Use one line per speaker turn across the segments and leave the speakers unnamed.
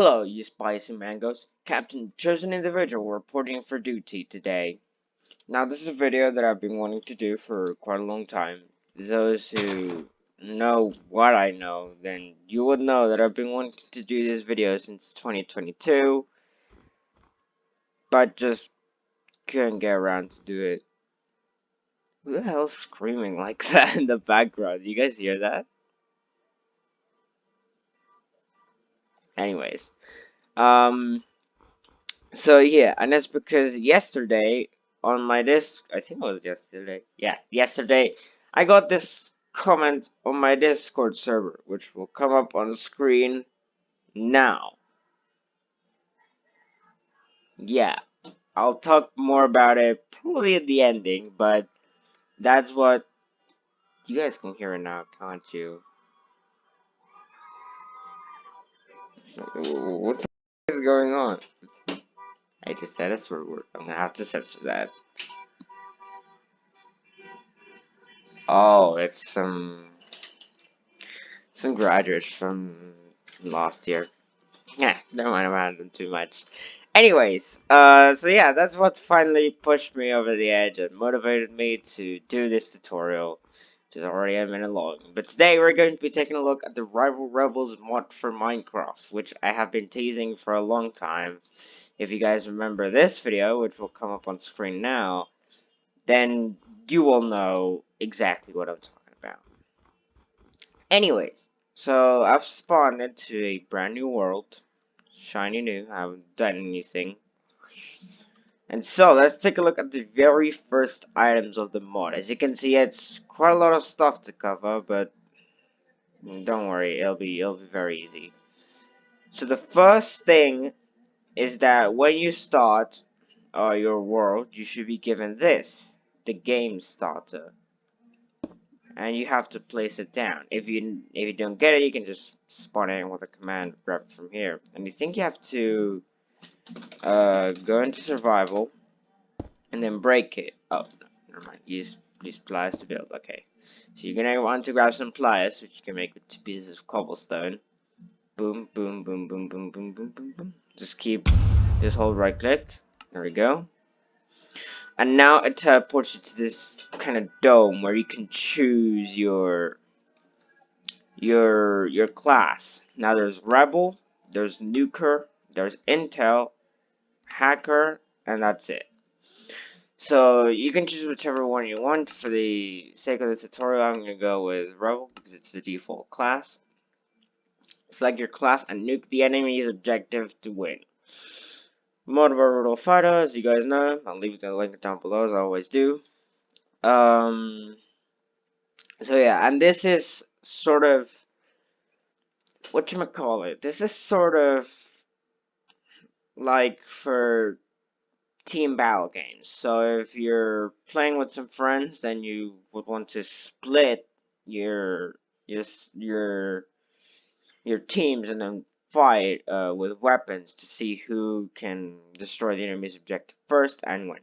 Hello, you spicy mangoes. Captain Chosen Individual reporting for duty today. Now, this is a video that I've been wanting to do for quite a long time. Those who know what I know, then you would know that I've been wanting to do this video since 2022, but just couldn't get around to do it. Who the hell's screaming like that in the background? You guys hear that? Anyways, um, so yeah, and that's because yesterday on my disc, I think it was yesterday. Yeah, yesterday I got this comment on my Discord server, which will come up on the screen now. Yeah, I'll talk more about it probably at the ending, but that's what you guys can hear it now, can't you? What the is going on? I just said a swear word. I'm gonna have to censor that. Oh, it's some graduates from last year. Yeah, don't mind about them too much. Anyways, so yeah, that's what finally pushed me over the edge and motivated me to do this tutorial, which is already a minute long. But today we're going to be taking a look at the Rival Rebels mod for Minecraft, which I have been teasing for a long time. If you guys remember this video, which will come up on screen now, then you will know exactly what I'm talking about. Anyways, so I've spawned into a brand new world. Shiny new, I haven't done anything. And so, let's take a look at the very first items of the mod. As you can see, it's quite a lot of stuff to cover, but don't worry, it'll be very easy. So the first thing is that when you start your world, you should be given this, the game starter. And you have to place it down. If you don't get it, you can just spawn in with a command grab from here. And you think you have to go into survival and then break it. Oh, no, never mind. Use pliers to build. Okay. So you're gonna want to grab some pliers, which you can make with 2 pieces of cobblestone. Boom, boom, boom, boom, boom, boom, boom, boom, boom. Just hold right click. There we go. And now it teleports you to this kind of dome where you can choose your class. Now there's Rebel, there's Nuker, there's Intel, Hacker, and that's it. So you can choose whichever one you want. For the sake of the tutorial, I'm gonna go with Rebel because it's the default class. Select your class and nuke the enemy's objective to win. Mod by Rodol Phito, as you guys know. I'll leave the link down below as I always do. So yeah, and this is sort of whatchamacallit. This is sort of like for team battle games. So if you're playing with some friends, then you would want to split your your your your teams and then fight with weapons to see who can destroy the enemy's objective first and win.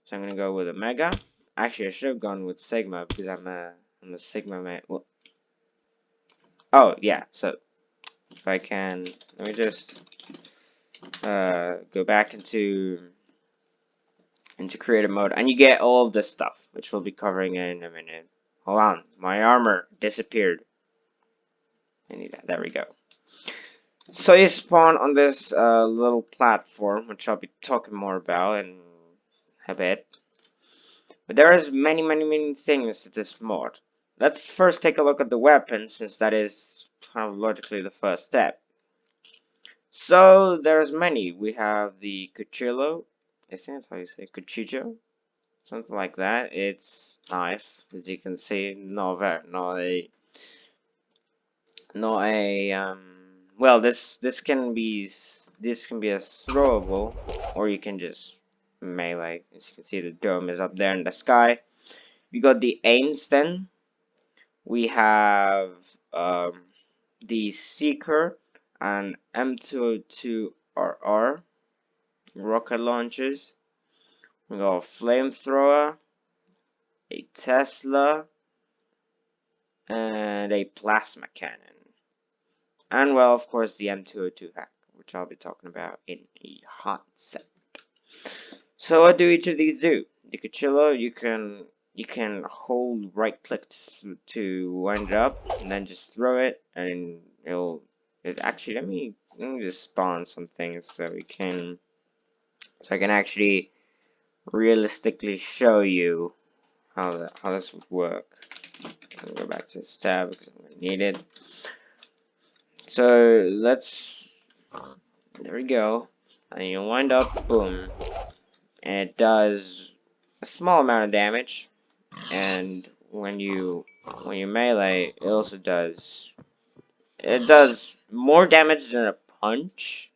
So I'm gonna go with a Mega. Actually, I should have gone with Sigma because I'm a Sigma man. Well, oh yeah. So if I can, let me just go back into creative mode, and you get all of this stuff, which we'll be covering in a minute. Hold on, my armor disappeared. I need that. There we go. So you spawn on this little platform, which I'll be talking more about in a bit. But there is many things to this mod. Let's first take a look at the weapon, since that is kind of logically the first step. So there's many. We have the cuchillo. I think that's how you say cuchillo. Something like that. It's knife, as you can see. Not a well, this can be a throwable, or you can just melee. As you can see, the dome is up there in the sky. We got the aims. Then we have the seeker and M202RR rocket launchers. We got a flamethrower, a Tesla, and a plasma cannon. And well, of course, the M202 hack, which which I'll be talking about in a hot second. So what do each of these do? The Cuchillo, you can hold right click to wind it up, and then just throw it, and it actually let me just spawn some things so I can actually realistically show you how this would work. I'll go back to this tab because I'm gonna need it. So there we go, and you wind up, boom, and it does a small amount of damage. And when you melee, it does more damage than a punch,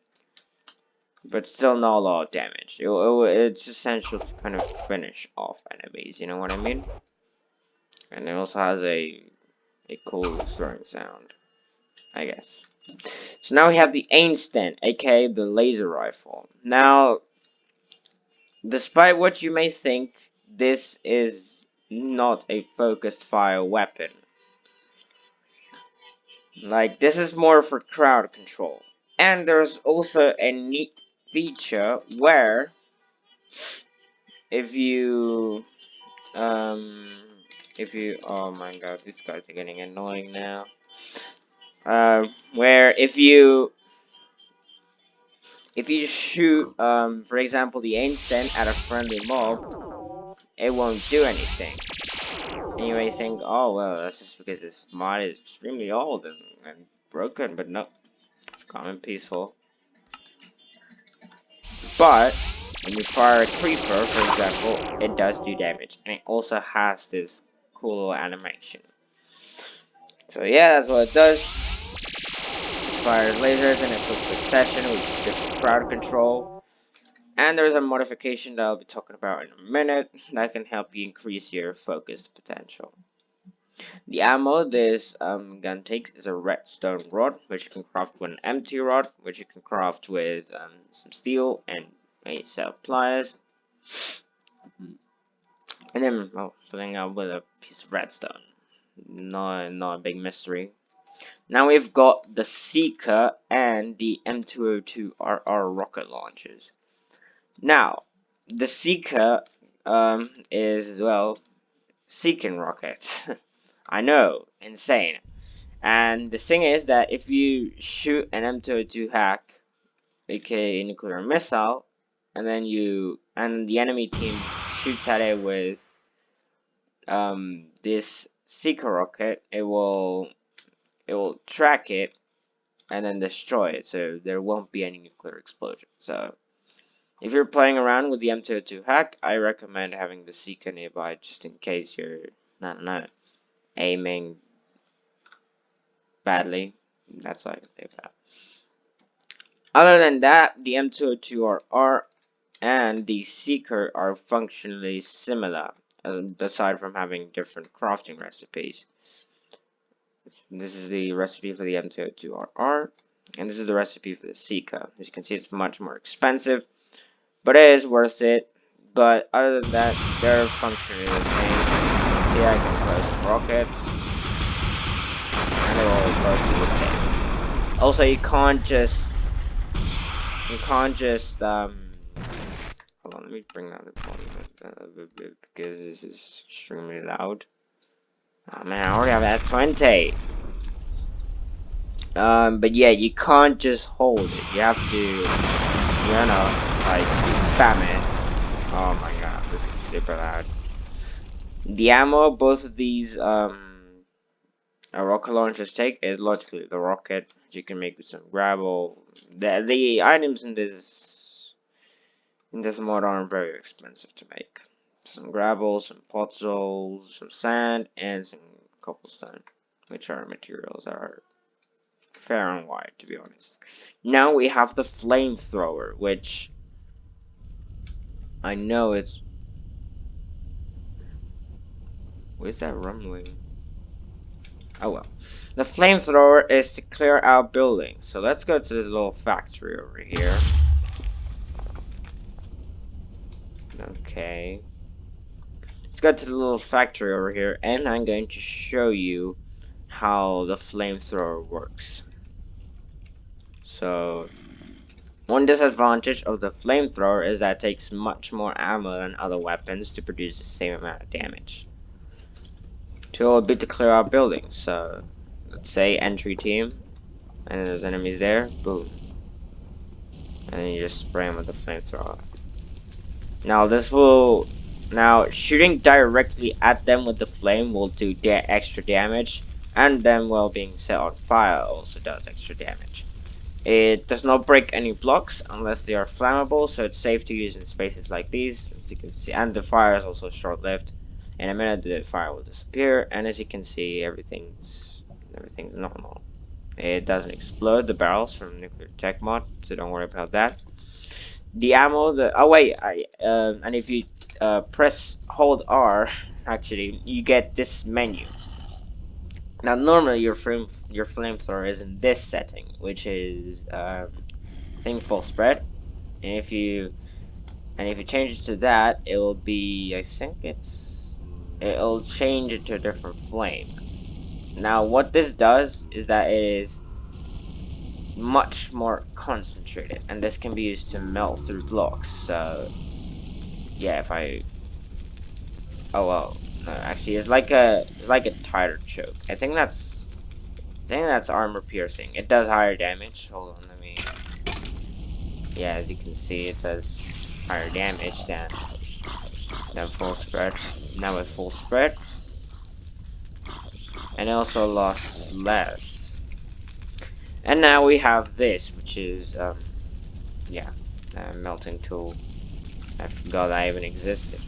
but still not a lot of damage. It's essential to kind of finish off enemies. You know what I mean? And it also has a cool throwing sound, I guess. So now we have the Einstein, aka the laser rifle. Now, despite what you may think, this is not a focused fire weapon. Like, this is more for crowd control. And there's also a neat feature where if you oh my god, these guys are getting annoying now. Where if you shoot for example the Einstein at a friendly mob, it won't do anything. And you may think, oh well, that's just because this mod is extremely old and broken, but no, it's calm and peaceful. But when you fire a creeper, for example, it does do damage, and it also has this cool little animation. So yeah, that's what it does. It fires lasers in a quick succession, which is good for crowd control. And there's a modification that I'll be talking about in a minute that can help you increase your focus potential. The ammo this gun takes is a redstone rod, which you can craft with an empty rod, which you can craft with some steel and a set of pliers. And then, well, filling up with a piece of redstone. Not a big mystery. Now we've got the Seeker and the M202RR rocket launchers. Now, the Seeker is, well, seeking rockets. I know, insane. And the thing is that if you shoot an M202 hack, aka nuclear missile, and then the enemy team shoots at it with this Seeker rocket, it will track it and then destroy it, so there won't be any nuclear explosion. So if you're playing around with the M202 hack, I recommend having the Seeker nearby just in case you're not aiming badly. That's all I can say about that. Other than that, the M202RR and the Seeker are functionally similar, aside from having different crafting recipes. This is the recipe for the M202RR, and this is the recipe for the Seeker. As you can see, it's much more expensive, but it is worth it. But other than that, they're functionally the same. Yeah, I can close rockets, and they will all both do the same. Also, you can't just hold on, let me bring down the volume a bit because this is extremely loud. Oh man, I already have that 20. But yeah, you can't just hold it. You have to, like, spam it. Oh my god, this is super loud. The ammo both of these, rocket launchers take is logically the rocket. You can make with some gravel. The items in this mod aren't very expensive to make. Some gravel, some podzol, some sand, and some cobblestone, which are materials that are fair and wide, to be honest. Now we have the flamethrower, which I know it's... Where's that rumbling? Oh well. The flamethrower is to clear out buildings. So let's go to this little factory over here. Okay. Let's go to the little factory over here, and I'm going to show you how the flamethrower works. So, One disadvantage of the flamethrower is that it takes much more ammo than other weapons to produce the same amount of damage. Two would be to clear out buildings, so let's say entry team, and there's enemies there, boom. And then you just spray them with the flamethrower. Now shooting directly at them with the flame will do extra damage, and them while being set on fire also does extra damage. It does not break any blocks unless they are flammable, so it's safe to use in spaces like these, as you can see. And the fire is also short-lived. In a minute, the fire will disappear, and as you can see, everything's normal. It doesn't explode the barrels from nuclear tech mod, so don't worry about that. The ammo, oh wait, and if you press hold R, actually, you get this menu. Now, normally your flamethrower is in this setting, which is thing full spread, and if you change it to that, it will be, I think it'll change it to a different flame. Now, what this does is that it is much more concentrated, and this can be used to melt through blocks. So, yeah, oh well, no, actually, it's like a tighter choke. I think that's armor piercing. It does higher damage. Hold on, let me. Yeah, as you can see, it does higher damage than full spread. Now with full spread, and it also lasts less. And now we have this, which is yeah, melting tool. I forgot that even existed.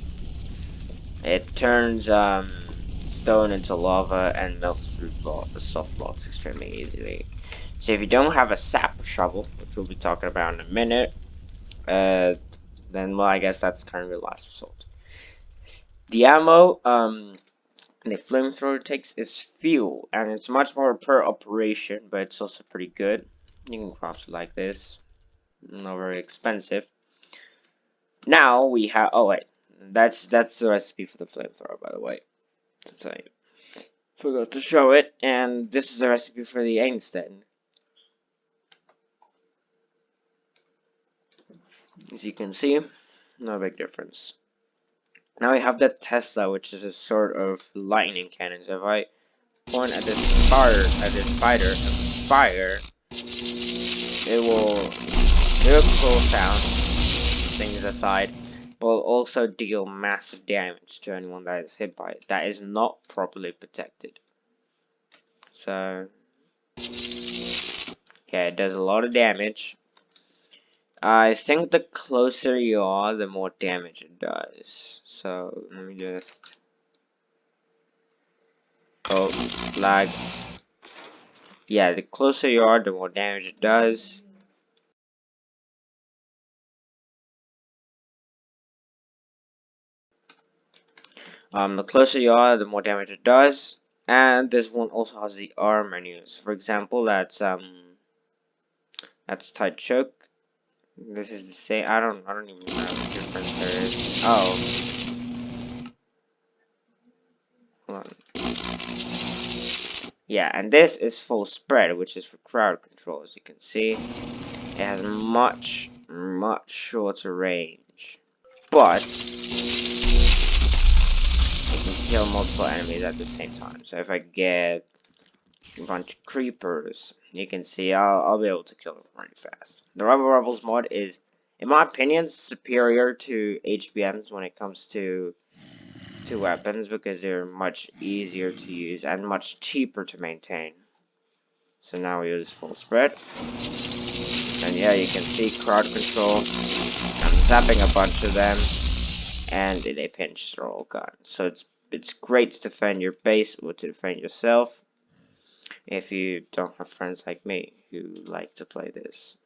It turns stone into lava and melts through soft blocks extremely easily. So if you don't have a sap shovel, which we'll be talking about in a minute, then well, I guess that's kind of the last result. The ammo the flamethrower takes is fuel, and it's much more per operation, but it's also pretty good. You can craft it like this, not very expensive. Now we have. Oh wait, that's the recipe for the flamethrower, by the way. Since I forgot to show it, and this is the recipe for the Einstein. As you can see, no big difference. Now we have the Tesla, which is a sort of lightning cannon. So if I point at this spider, and fire, it will do a cool sound, things aside, but will also deal massive damage to anyone that is hit by it that is not properly protected. So, yeah, it does a lot of damage. I think the closer you are, the more damage it does. So, let me just... Oh, lag. Yeah, the closer you are, the more damage it does. The closer you are, the more damage it does. And this one also has the R menus. For example, that's tight choke. This is the same. I don't even know what difference there is. Oh, hold on. Yeah, and this is full spread, which is for crowd control. As you can see, it has much shorter range, but it can kill multiple enemies at the same time. So if I get a bunch of creepers, you can see I'll be able to kill them pretty fast. The Rebel Rebels mod is, in my opinion, superior to HBMs when it comes to weapons because they're much easier to use and much cheaper to maintain. So now we use full spread, and yeah, you can see crowd control. I'm zapping a bunch of them, and they pinch, they're all gone. So it's great to defend your base or to defend yourself if you don't have friends like me who like to play this.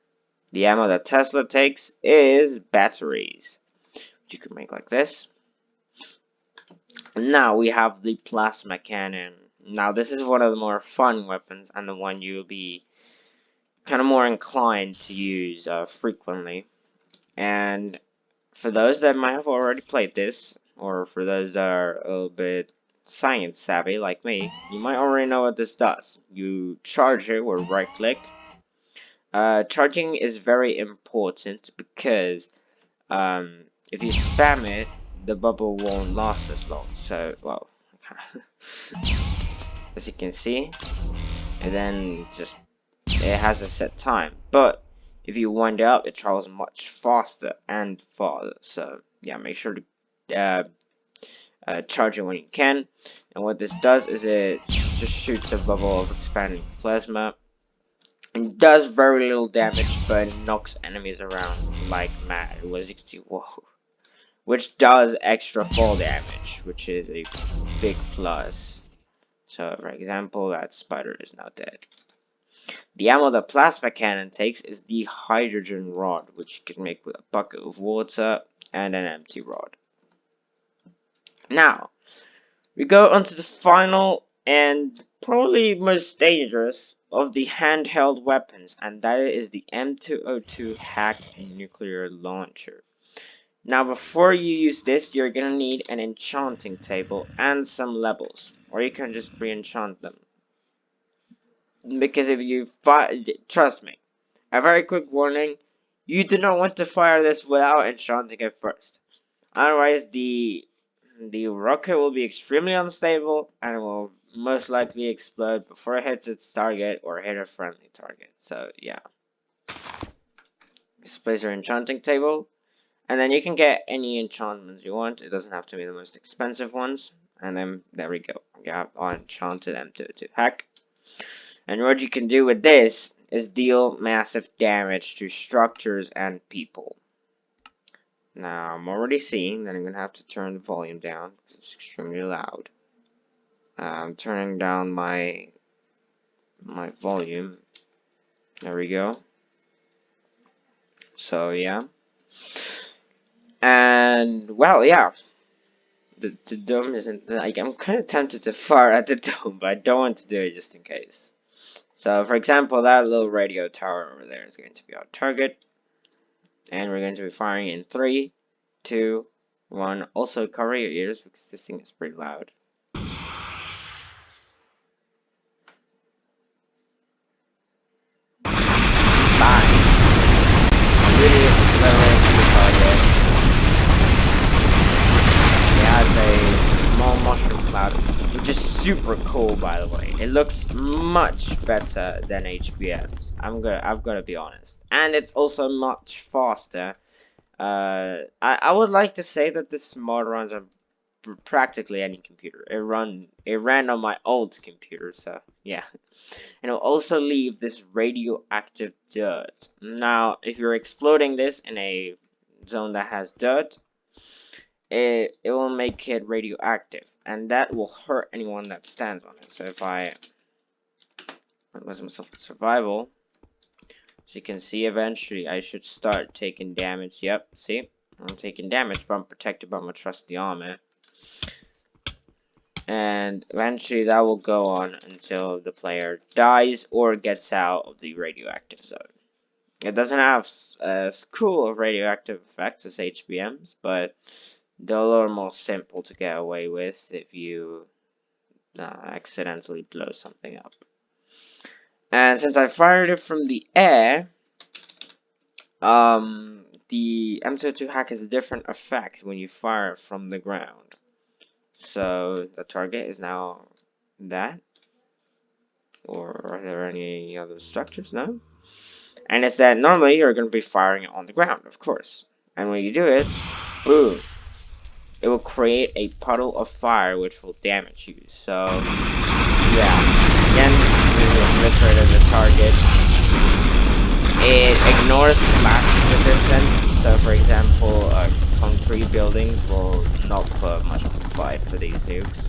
The ammo that Tesla takes is batteries, which you can make like this. Now we have the plasma cannon. Now this is one of the more fun weapons and the one you'll be kind of more inclined to use frequently. And for those that might have already played this, or for those that are a little bit science savvy like me, you might already know what this does. You charge it with right click, Charging is very important because if you spam it, the bubble won't last as long. So, well, as you can see, and then just it has a set time. But if you wind it up, it travels much faster and farther. So yeah, make sure to charge it when you can. And what this does is it just shoots a bubble of expanding plasma. It does very little damage, but it knocks enemies around like mad. As you can see, whoa. Which does extra fall damage, which is a big plus. So, for example, that spider is now dead. The ammo the plasma cannon takes is the hydrogen rod, which you can make with a bucket of water and an empty rod. Now, we go on to the final and probably most dangerous of the handheld weapons, and that is the M202 hack nuclear launcher. Now, before you use this, you're gonna need an enchanting table and some levels, or you can just re-enchant them. Because if you trust me, a very quick warning, you do not want to fire this without enchanting it first. Otherwise, the rocket will be extremely unstable and will most likely explode before it hits its target or hit a friendly target. So yeah, just place your enchanting table, and then you can get any enchantments you want. It doesn't have to be the most expensive ones. And then there we go. You have enchanted M22 hack. And what you can do with this is deal massive damage to structures and people. Now, I'm already seeing that I'm going to have to turn the volume down because it's extremely loud. I'm turning down my volume. There we go. So, yeah. And, well, yeah. The dome isn't, like, I'm kind of tempted to fire at the dome, but I don't want to do it just in case. So, for example, that little radio tower over there is going to be our target. And we're going to be firing in 3, 2, 1. Also, cover your ears because this thing is pretty loud. Bye. Really accelerates the target. It has a small mushroom cloud, which is super cool, by the way. It looks much better than HBM's. I've got to be honest, and it's also much faster. I would like to say that this mod runs on practically any computer. It ran on my old computer, so yeah. And it'll also leave this radioactive dirt. Now, if you're exploding this in a zone that has dirt, it will make it radioactive, and that will hurt anyone that stands on it. So if I put myself in survival, as you can see, eventually I should start taking damage. Yep, see? I'm taking damage, but I'm protected by my trusty armor. And eventually that will go on until the player dies or gets out of the radioactive zone. It doesn't have as cool radioactive effects as HBMs, but they're a little more simple to get away with if you accidentally blow something up. And since I fired it from the air, the M22 hack has a different effect when you fire it from the ground. So the target is now that. Or are there any other structures? No? And it's that normally you're going to be firing it on the ground, of course. And when you do it, boom, it will create a puddle of fire which will damage you. So, yeah, again, we will obliterate the target. It ignores blast resistance. So, for example, concrete buildings will not put much of a fight for these nukes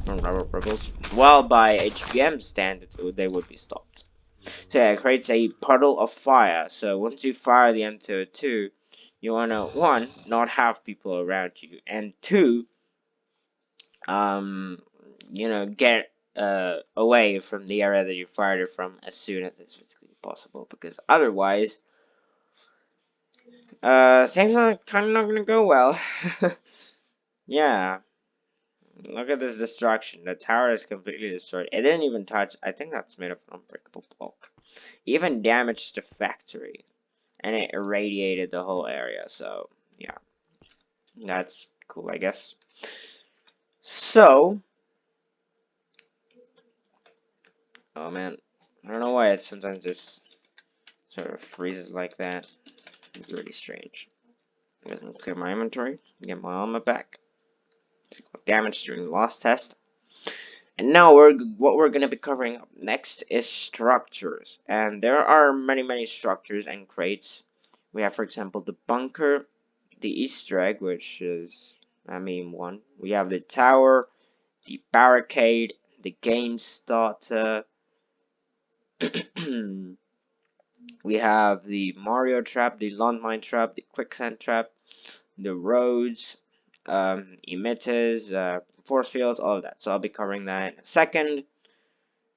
from rubber ripples. While by HBM standards, they would be stopped. So yeah, it creates a puddle of fire. So once you fire the M202, you wanna, one, not have people around you, and two, get away from the area that you fired it from as soon as it's physically possible, because otherwise, things are kind of not gonna go well. Yeah, look at this destruction. The tower is completely destroyed. It didn't even touch. I think that's made of an unbreakable block. even damaged the factory, and it irradiated the whole area. So yeah, that's cool, I guess. So, oh man, I don't know why it sometimes just sort of freezes like that. It's really strange. I'm gonna clear my inventory, get my armor back. Damage during the last test. And now what we're gonna be covering up next is structures. And there are many structures and crates. We have, for example, the bunker, the Easter egg, which is I mean one. We have the tower, the barricade, the game starter. We have the Mario trap, the landmine trap, the quicksand trap, the roads, emitters, force fields, all of that. So I'll be covering that in a second.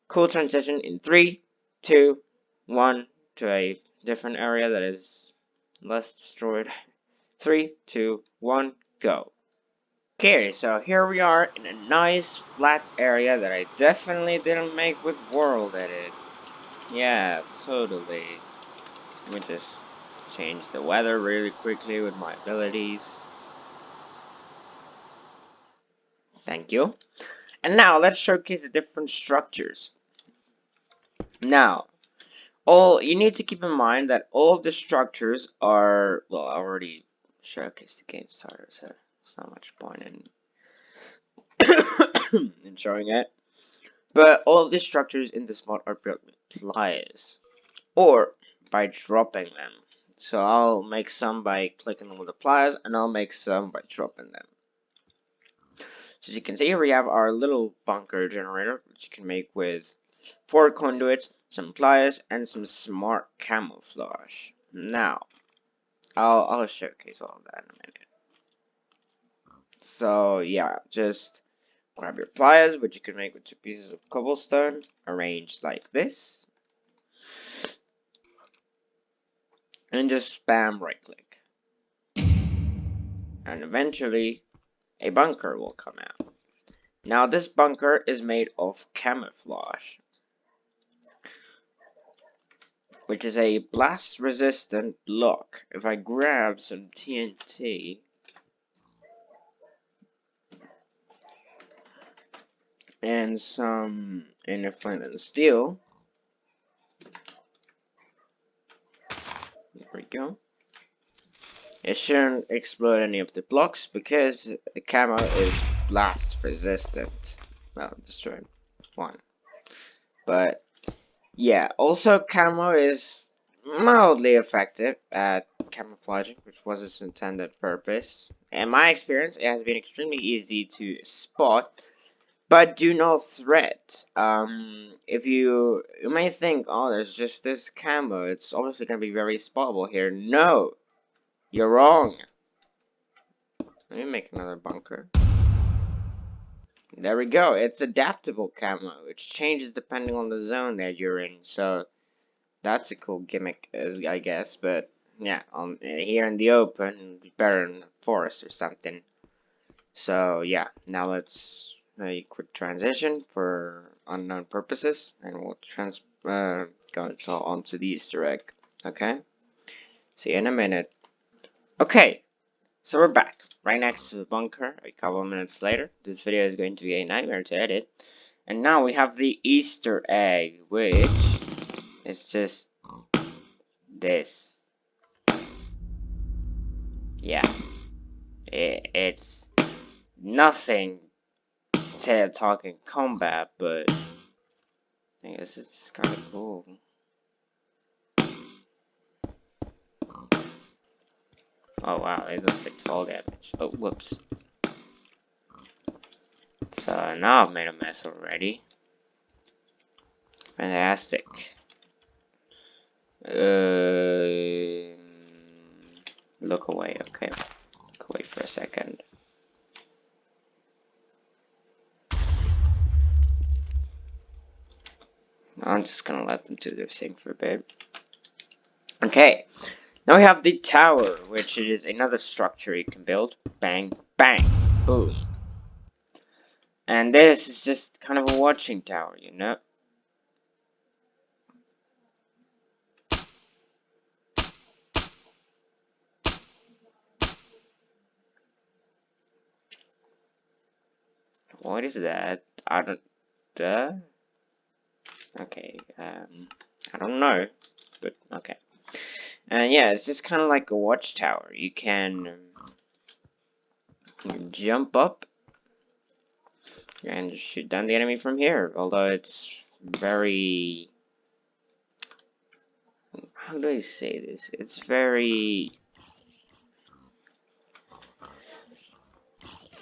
Cool transition in 3, 2, 1 to a different area that is less destroyed. 3, 2, 1, go. Okay, so here we are in a nice flat area that I definitely didn't make with World Edit. Yeah, totally. Let me just change the weather really quickly with my abilities. Thank you. And now let's showcase the different structures. Now, all you need to keep in mind that all of the structures are, well, I already showcased the game starter, so there's not much point in showing it. But all of the structures in this mod are built with pliers, or by dropping them. So I'll make some by clicking on the pliers, and I'll make some by dropping them. So as you can see here, we have our little bunker generator, which you can make with 4 conduits, some pliers, and some smart camouflage. Now, I'll showcase all of that in a minute. So yeah, just grab your pliers, which you can make with 2 pieces of cobblestone, arranged like this, and just spam right click. And eventually, a bunker will come out. Now this bunker is made of camouflage, which is a blast resistant block. If I grab some TNT and some inner flint and steel, there we go. It shouldn't explode any of the blocks because the camo is blast resistant. Well, destroyed one. But yeah, also camo is mildly effective at camouflaging, which was its intended purpose. In my experience, it has been extremely easy to spot, but do not threat. If you may think, oh, there's just this camo, it's obviously gonna be very spottable here. No, you're wrong. Let me make another bunker. There we go. It's adaptable camo, which changes depending on the zone that you're in. So that's a cool gimmick, I guess. But yeah, here in the open, it's better in the forest or something. So yeah, now let's a quick transition for unknown purposes, and we'll go onto the Easter egg. Okay. See you in a minute. Okay, so we're back. Right next to the bunker, a couple of minutes later. This video is going to be a nightmare to edit. And now we have the Easter egg, which is just this. Yeah. It's nothing to talking combat, but I guess it's just kind of cool. Oh wow, it does like fall damage. Oh, whoops. So now I've made a mess already. Fantastic. Look away, okay. Look away for a second. I'm just gonna let them do their thing for a bit. Okay. Now we have the tower, which is another structure you can build. Bang, bang, boom. And this is just kind of a watching tower, you know? What is that? I don't. Okay. I don't know, but okay. And yeah, it's just kind of like a watchtower. You can jump up and shoot down the enemy from here. Although it's very, how do I say this? It's very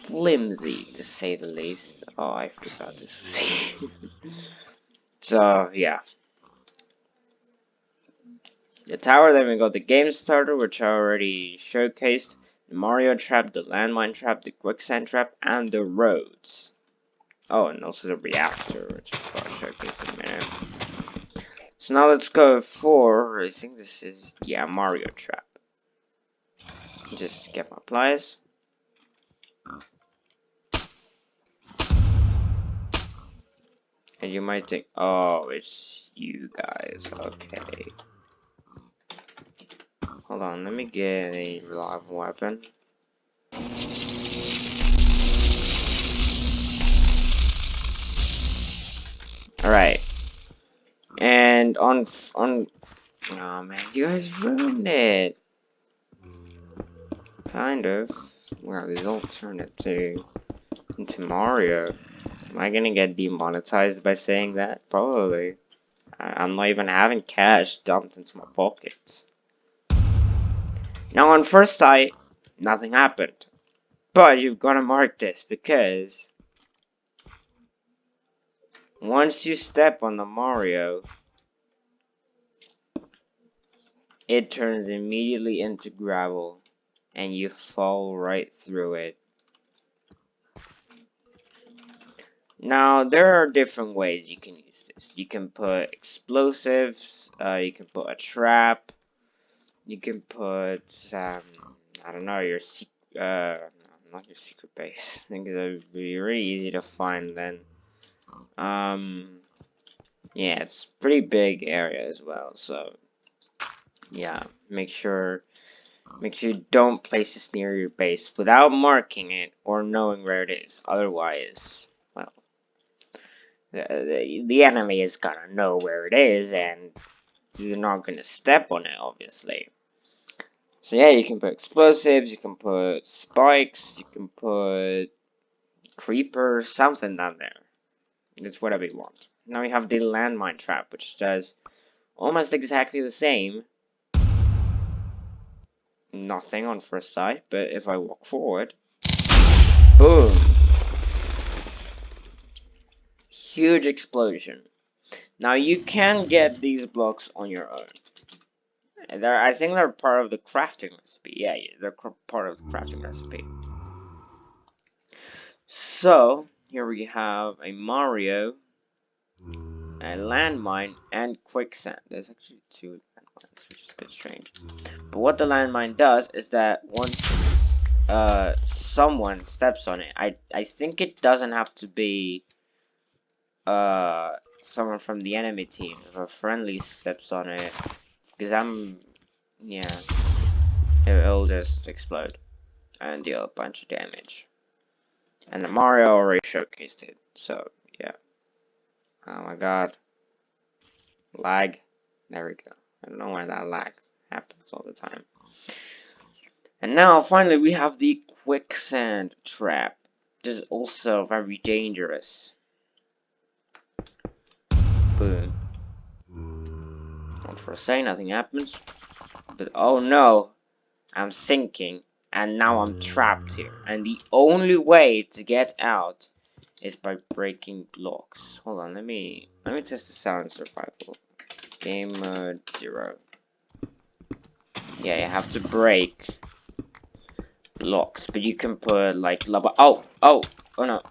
flimsy, to say the least. Oh, I forgot this was So, yeah. The tower, then we got the game starter, which I already showcased. The Mario trap, the landmine trap, the quicksand trap, and the roads. Oh, and also the reactor, which I'll showcase in a minute. So now let's go for, I think this is, yeah, Mario trap. Just get my pliers. And you might think, oh, it's you guys, okay. Hold on, let me get a reliable weapon. Alright. And on, oh man, you guys ruined it. Kind of. Well, this all turned into Mario. Am I gonna get demonetized by saying that? Probably. I'm not even having cash dumped into my pockets. Now, on first sight, nothing happened. But you've gotta mark this because once you step on the Mario, it turns immediately into gravel and you fall right through it. Now, there are different ways you can use this. You can put explosives, you can put a trap, you can put, I don't know, your not your secret base. I think it would be really easy to find then. Yeah, it's a pretty big area as well, so, yeah, make sure you don't place this near your base without marking it or knowing where it is. Otherwise, well, the enemy is gonna know where it is, and you're not gonna step on it, obviously. So yeah, you can put explosives, you can put spikes, you can put creepers, something down there. It's whatever you want. Now we have the landmine trap, which does almost exactly the same. Nothing on first sight, but if I walk forward, boom! Huge explosion. Now you can get these blocks on your own. I think they're part of the crafting recipe. Yeah, they're part of the crafting recipe. So, here we have a Mario, a landmine, and quicksand. There's actually two landmines, which is a bit strange. But what the landmine does is that once someone steps on it, I think it doesn't have to be someone from the enemy team. If a friendly steps on it, because yeah, it'll just explode and deal a bunch of damage. And the Mario already showcased it, so yeah. Oh my god. Lag. There we go. I don't know why that lag happens all the time. And now, finally, we have the quicksand trap. This is also very dangerous. Boom. Don't say nothing happens. But oh no, I'm sinking. And now I'm trapped here. And the only way to get out is by breaking blocks. Hold on, let me test this out in survival. Game mode 0. Yeah, you have to break blocks, but you can put like lava. Oh no!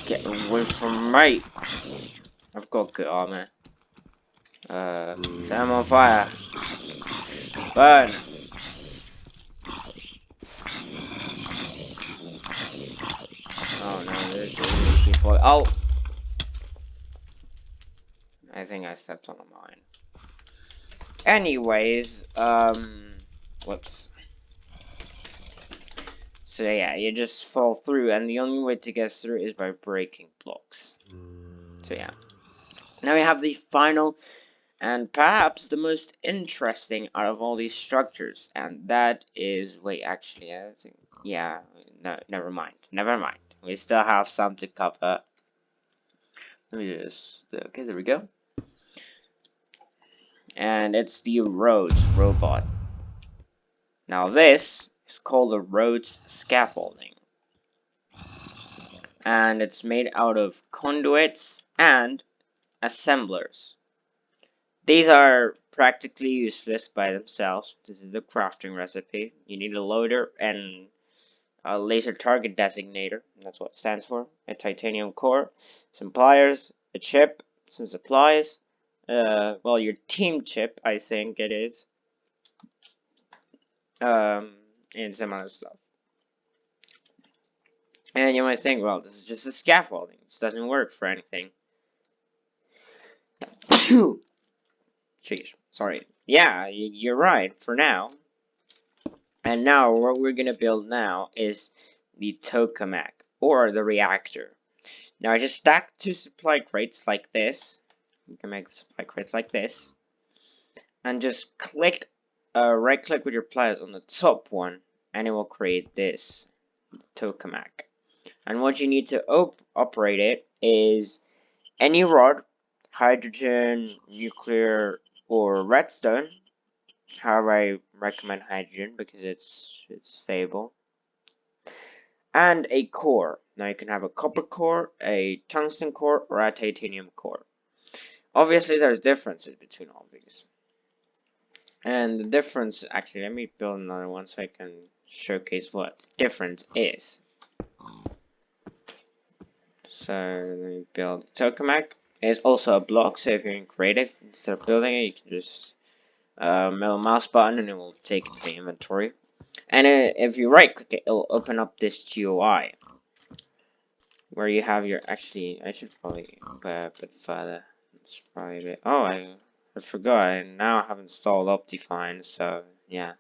Get away from me! I've got good armor. Set him on fire. Burn! Oh no, there's people. Oh! I think I stepped on a mine. Anyways, whoops. So yeah, you just fall through, and the only way to get through is by breaking blocks. So yeah. Now we have the final and perhaps the most interesting out of all these structures, and that is, wait, actually, I think, yeah, no, never mind. We still have some to cover. Let me just, okay, there we go. And it's the Rhodes robot. Now this is called a Rhodes scaffolding. And it's made out of conduits and assemblers. These are practically useless by themselves. This is the crafting recipe. You need a loader and a laser target designator. That's what it stands for. A titanium core, some pliers, a chip, some supplies. Well, your team chip, I think it is. And some other stuff. And you might think, well, this is just a scaffolding. This doesn't work for anything. Jeez, sorry. Yeah, you're right, for now. And now, what we're gonna build now is the tokamak, or the reactor. Now, I just stack 2 supply crates like this. You can make supply crates like this. And just right click with your pliers on the top one, and it will create this tokamak. And what you need to operate it is any rod, hydrogen, nuclear, or redstone. However, I recommend hydrogen because it's stable. And a core. Now you can have a copper core, a tungsten core, or a titanium core. Obviously, there's differences between all these. And the difference, actually, let me build another one so I can showcase what difference is. So let me build tokamak. It's also a block, so if you're in creative, instead of building it, you can just middle mouse button and it will take it to the inventory. And if you right click it, it'll open up this GUI where you have your, actually, I should probably go a bit further. It's probably a bit, oh, I forgot, I now have installed Optifine, so yeah,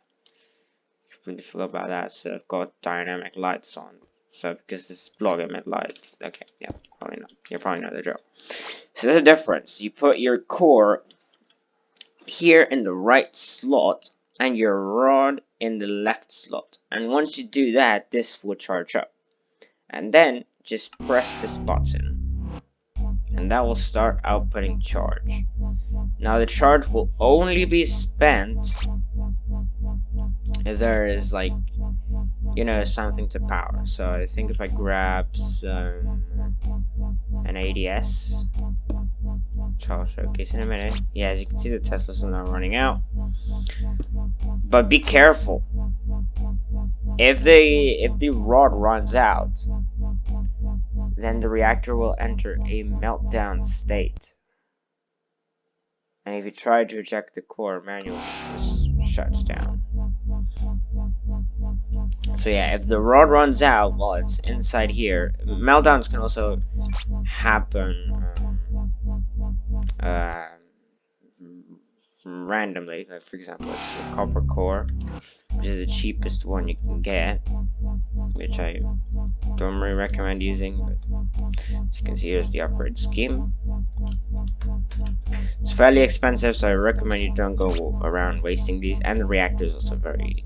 completely forgot about that. So I've got dynamic lights on. So because this is blog emit lights, okay, yeah, probably not. You probably know the drill. So there's a difference. You put your core here in the right slot and your rod in the left slot. And once you do that, this will charge up. And then just press this button, and that will start outputting charge. Now the charge will only be spent if there is, like, you know, something to power. So I think if I grab an ADS, which I'll showcase in a minute. Yeah, as you can see, the Teslas are now running out. But be careful. If the rod runs out, then the reactor will enter a meltdown state. And if you try to eject the core, manually just shuts down. So yeah, if the rod runs out while it's inside here, meltdowns can also happen randomly. Like, for example, it's a copper core, which is the cheapest one you can get, which I don't really recommend using, but as you can see, here's the upgrade scheme. It's fairly expensive, so I recommend you don't go around wasting these, and the reactor is also a very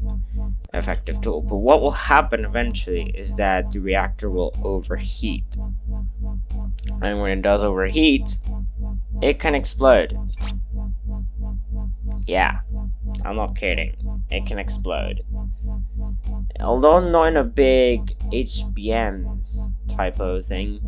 effective tool. But what will happen eventually is that the reactor will overheat, and when it does overheat, it can explode. Yeah, I'm not kidding. It can explode. Although not in a big HBMs type of thing,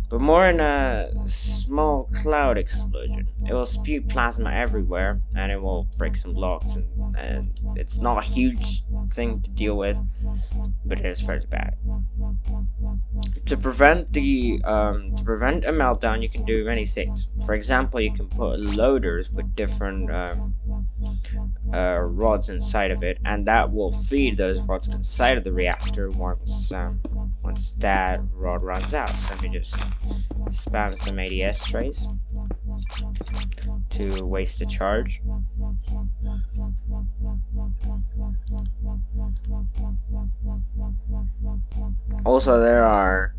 but more in a small cloud explosion. It will spew plasma everywhere, and it will break some blocks, and it's not a huge thing to deal with, but it is fairly bad. To prevent a meltdown, you can do many things. For example, you can put loaders with different rods inside of it, and that will feed those rods inside of the reactor once that rod runs out. So let me just spam some ADS trays to waste the charge. Also, there are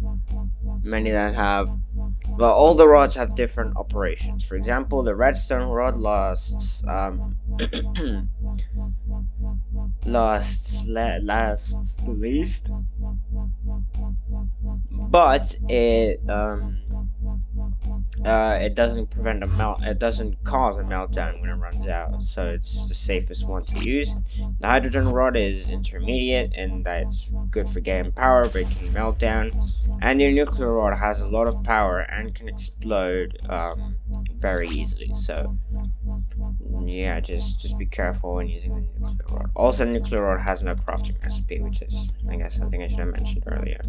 many that have, well, all the rods have different operations. For example, the redstone rod lasts lasts the least, but it doesn't prevent a melt. It doesn't cause a meltdown when it runs out, so it's the safest one to use. The hydrogen rod is intermediate, and that's good for getting power, but it can melt down. And the nuclear rod has a lot of power and can explode very easily. So yeah, just be careful when using the nuclear rod. Also, nuclear rod has no crafting recipe, which is, I guess, something I should have mentioned earlier.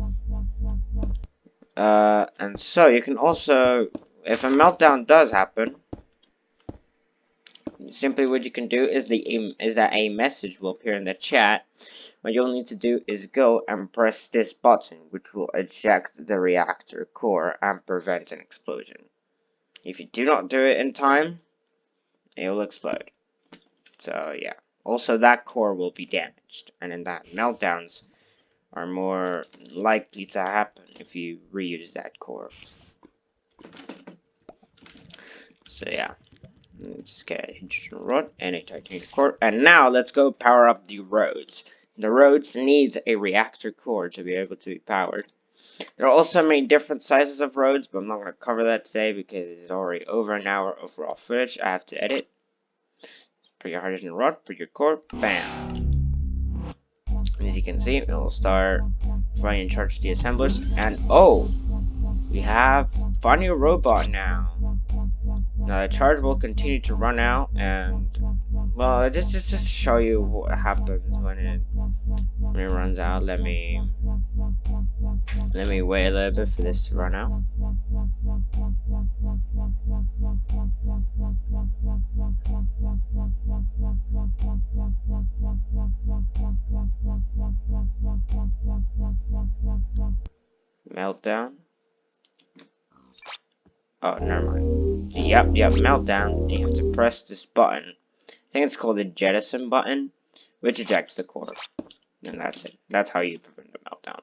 And so you can also, if a meltdown does happen, simply what you can do is that a message will appear in the chat. What you'll need to do is go and press this button, which will eject the reactor core and prevent an explosion. If you do not do it in time, it will explode. So yeah. Also, that core will be damaged, and in that, meltdowns are more likely to happen if you reuse that core. So yeah. Just get a hydrogen rod and a titanium core. And now let's go power up the roads. The roads needs a reactor core to be able to be powered. There are also many different sizes of roads, but I'm not going to cover that today because it's already over an hour of raw footage I have to edit. Put your hydrogen rod, put your core, bam. And as you can see, it will start flying and charge the assemblers. And oh, we have Funny Robot now. Now the charge will continue to run out, and well, just to show you what happens when it runs out. Let me wait a little bit for this to run out. Meltdown. Oh, never mind. Yep, meltdown. You have to press this button. I think it's called the jettison button, which ejects the core. And that's it. That's how you prevent the meltdown.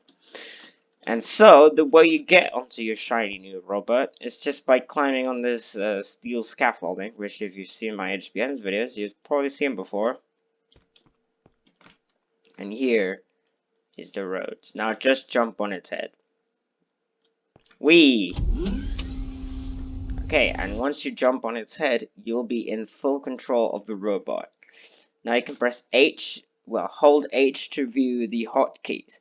And so, the way you get onto your shiny new robot is just by climbing on this steel scaffolding, which if you've seen my HBN videos, you've probably seen before. And here is the road. Now just jump on its head. Whee! Okay, and once you jump on its head, you'll be in full control of the robot. Now you can press H, well, hold H to view the hotkeys.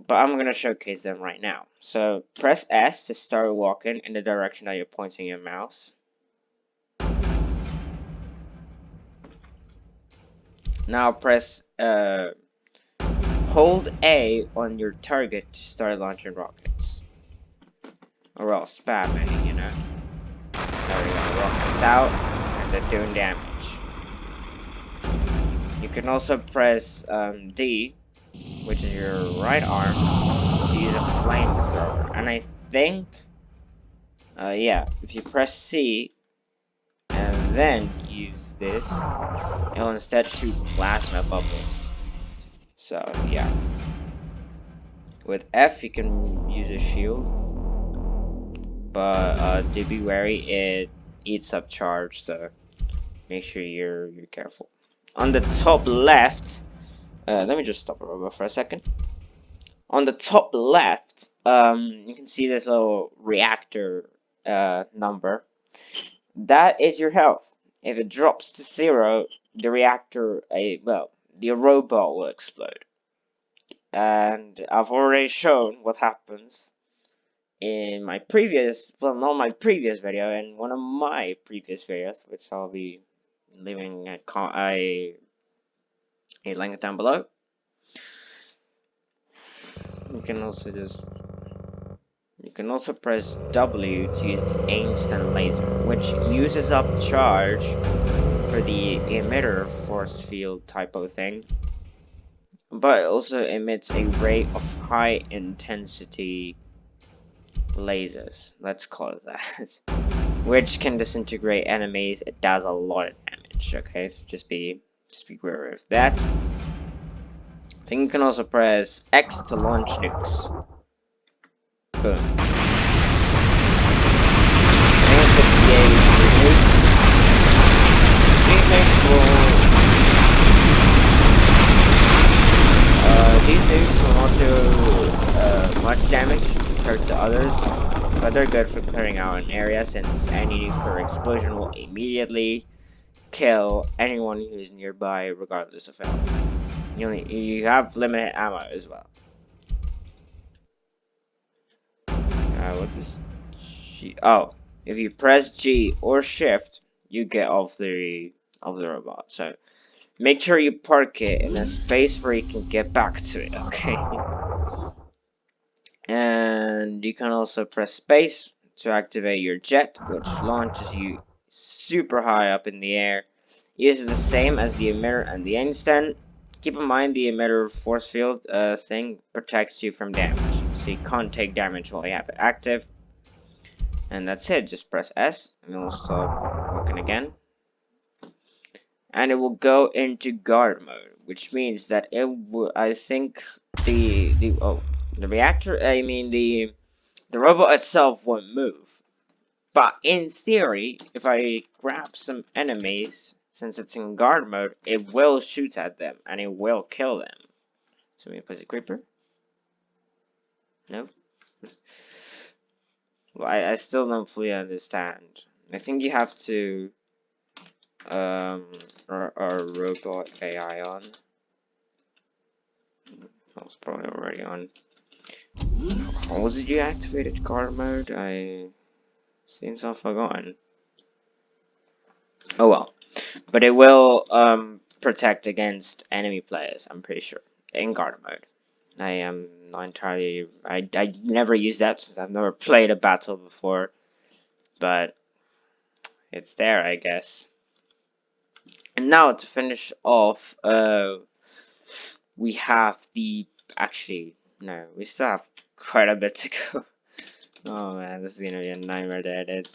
But I'm going to showcase them right now. So, press S to start walking in the direction that you're pointing your mouse. Now press, hold A on your target to start launching rockets. Or else spam any, you know. There we go, rockets out, and they're doing damage. You can also press, D, which is your right arm, to use a flamethrower. And I think, yeah, if you press C, and then use this, it'll instead shoot plasma bubbles. So, yeah. With F, you can use a shield. But, do be wary, it eats up charge, so make sure you're careful. On the top left, let me just stop the robot for a second. On the top left, you can see this little reactor number. That is your health. If it drops to 0, the reactor, the robot will explode. And I've already shown what happens in my previous, well, not my previous video, in one of my previous videos, which I'll be leaving a link down below. You can also press W to use the instant laser, which uses up charge for the emitter force field type of thing, but it also emits a ray of high intensity lasers, let's call it that, which can disintegrate enemies. It does a lot of damage, okay, so just be wary of that. Then you can also press X to launch nukes. Boom. Then you put the A for nukes. These nukes will not do much damage compared to others, but they're good for clearing out an area since any nuclear explosion will immediately kill anyone who's nearby, regardless of health. You have limited ammo as well. What is G? Oh, if you press G or Shift, you get off the robot. So make sure you park it in a space where you can get back to it. Okay. And you can also press space to activate your jet, which launches you super high up in the air. It is the same as the emitter and the instant. Keep in mind the emitter force field thing protects you from damage, so you can't take damage while you have it active. And that's it, just press S and it'll start working again. And it will go into guard mode, which means that it will, I think, the reactor, the robot itself won't move. But in theory, if I grab some enemies, since it's in guard mode, it will shoot at them and it will kill them. So we press a creeper. No. Well, I still don't fully understand. I think you have to our robot AI on. That was probably already on. How did you activate guard mode? I seems I've forgotten. Oh well. But it will protect against enemy players, I'm pretty sure. In guard mode. I am not entirely I never used that since I've never played a battle before. But it's there, I guess. And now to finish off, we have the actually no, we still have quite a bit to go. Oh man, this is gonna be a nightmare to edit.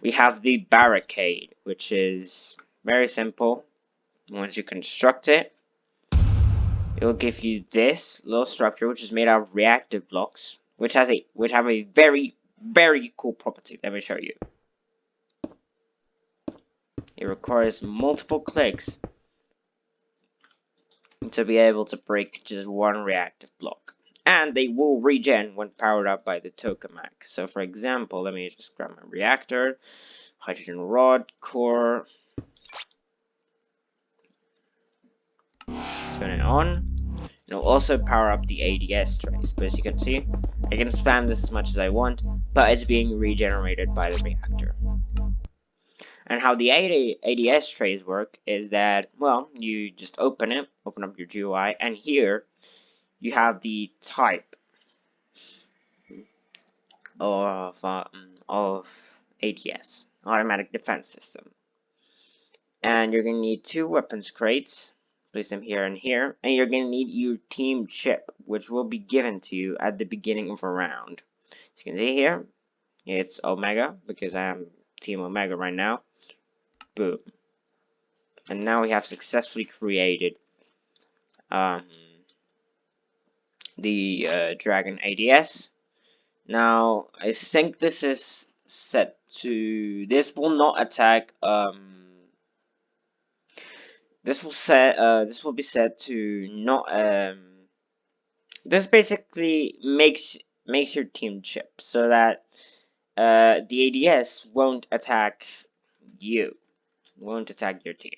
We have the barricade, which is very simple. Once you construct it, it will give you this little structure, which is made out of reactive blocks, which have a very cool property. Let me show you. It requires multiple clicks to be able to break just one reactive block. And they will regen when powered up by the tokamak. So for example, let me just grab my reactor, hydrogen rod, core, turn it on. It'll also power up the ADS trace, but as you can see, I can spam this as much as I want, but it's being regenerated by the reactor. And how the ADS trays work is that, well, you just open up your GUI, and here you have the type of ADS, Automatic Defense System. And you're going to need 2 weapons crates, place them here and here, and you're going to need your team chip, which will be given to you at the beginning of a round. As you can see here, it's Omega, because I am Team Omega right now. Boom. And now we have successfully created the Dragon ADS. Now, I think this is set to... This will not attack... This will be set to not... This basically makes your team chip so that the ADS won't attack you. Won't attack your team.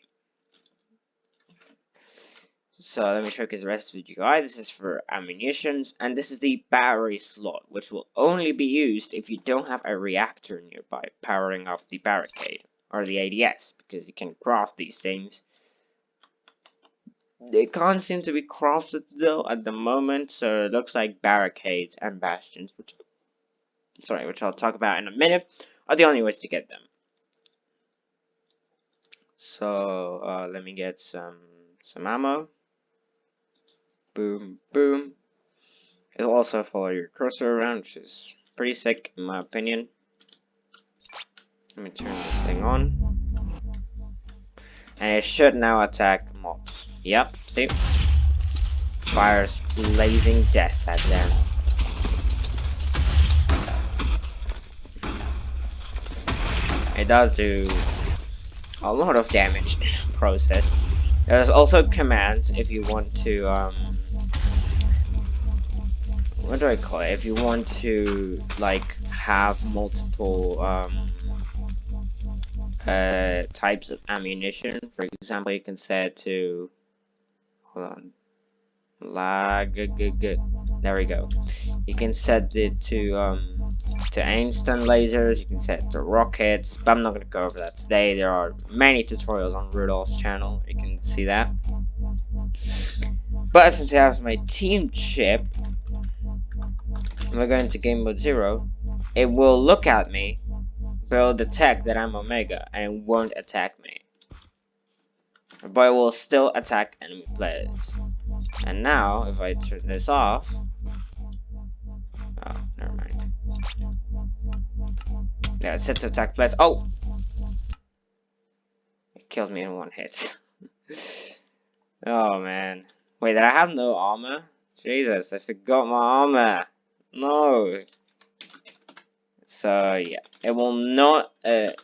So let me show you the rest of the GUI. This is for ammunitions, and this is the battery slot, which will only be used if you don't have a reactor nearby powering up the barricade, or the ADS, because you can craft these things. They can't seem to be crafted though at the moment, so it looks like barricades and bastions, which I'll talk about in a minute, are the only ways to get them. So let me get some ammo. Boom, boom. It'll also follow your cursor around, which is pretty sick in my opinion. Let me turn this thing on. And it should now attack mobs. Yep, see? fires blazing death at them. It does do a lot of damage in the process. There's also commands if you want to, what do I call it? If you want to, like, have multiple, types of ammunition. For example, you can set to, hold on, there we go. You can set it to instant lasers, you can set it to rockets, but I'm not going to go over that today. There are many tutorials on Rodol's channel, you can see that. But since I have my team chip, we're going to game mode 0, it will look at me, but it will detect that I'm Omega, and it won't attack me. But it will still attack enemy players. And now, if I turn this off, oh, never mind. Yeah, it's set to attack players. Oh! It killed me in one hit. Oh man. Wait, did I have no armor? Jesus, I forgot my armor. No. So yeah, it will not. Hold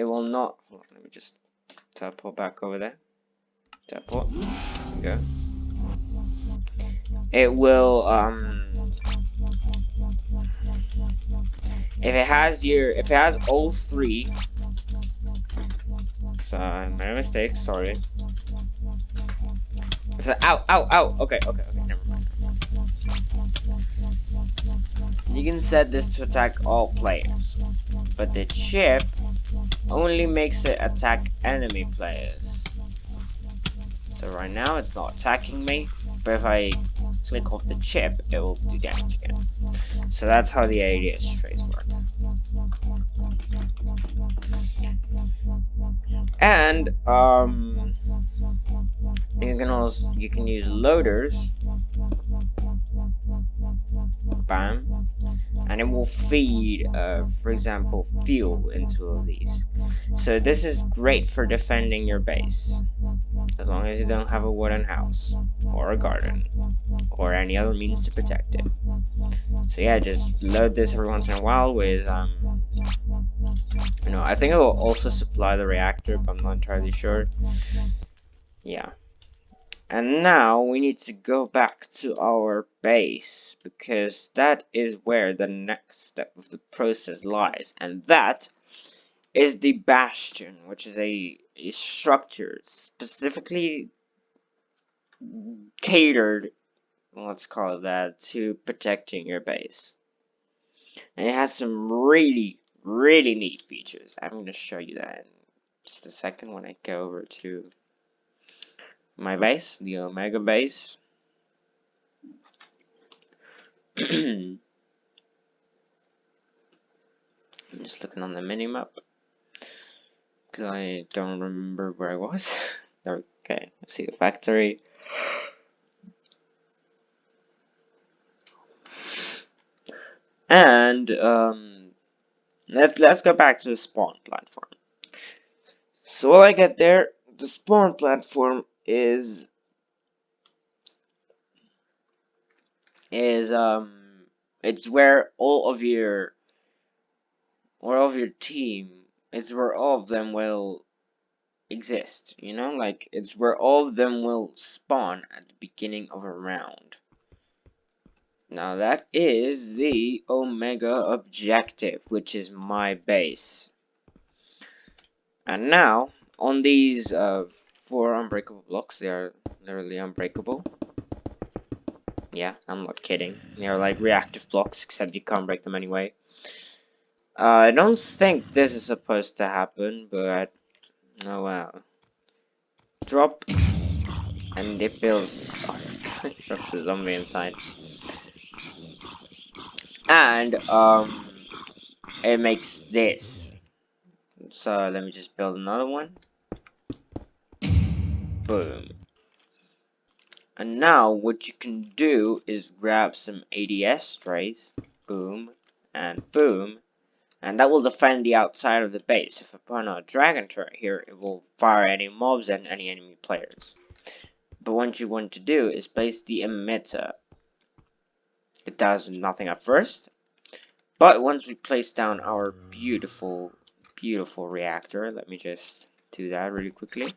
on, let me just teleport back over there. Teleport. There we go. It will if it has all three. So my mistake. Sorry. Ow! Okay, never mind. You can set this to attack all players, but the chip only makes it attack enemy players. So right now it's not attacking me, but if I click off the chip, it will do damage again. So that's how the ADS trays work. And you can use loaders. Bam. And it will feed, for example, fuel into all these. So this is great for defending your base, as long as you don't have a wooden house, or a garden, or any other means to protect it. So yeah, just load this every once in a while with, I think it will also supply the reactor, but I'm not entirely sure. Yeah. And now we need to go back to our base, because that is where the next step of the process lies, and that is the bastion, which is a structure specifically catered, let's call it that, to protecting your base. And it has some really neat features. I'm going to show you that in just a second when I go over to my base, the Omega base. I'm just looking on the minimap because I don't remember where I was. Okay, let's see the factory. And let's go back to the spawn platform. So when I get there, the spawn platform is it's where all of your team, it's where all of them will exist, like it's where all of them will spawn at the beginning of a round. Now that is the Omega objective, which is my base. And now on these 4 unbreakable blocks, they are literally unbreakable. Yeah, I'm not kidding. They're like reactive blocks, except you can't break them anyway. I don't think this is supposed to happen, but oh wow. Drop, and it builds. Oh, it drops a zombie inside. And it makes this. So let me just build another one. Boom. And now what you can do is grab some ADS trays. Boom and boom. And that will defend the outside of the base. If I put on a dragon turret here, it will fire any mobs and any enemy players. But what you want to do is place the emitter. It does nothing at first, but once we place down our beautiful, beautiful reactor, let me just do that really quickly.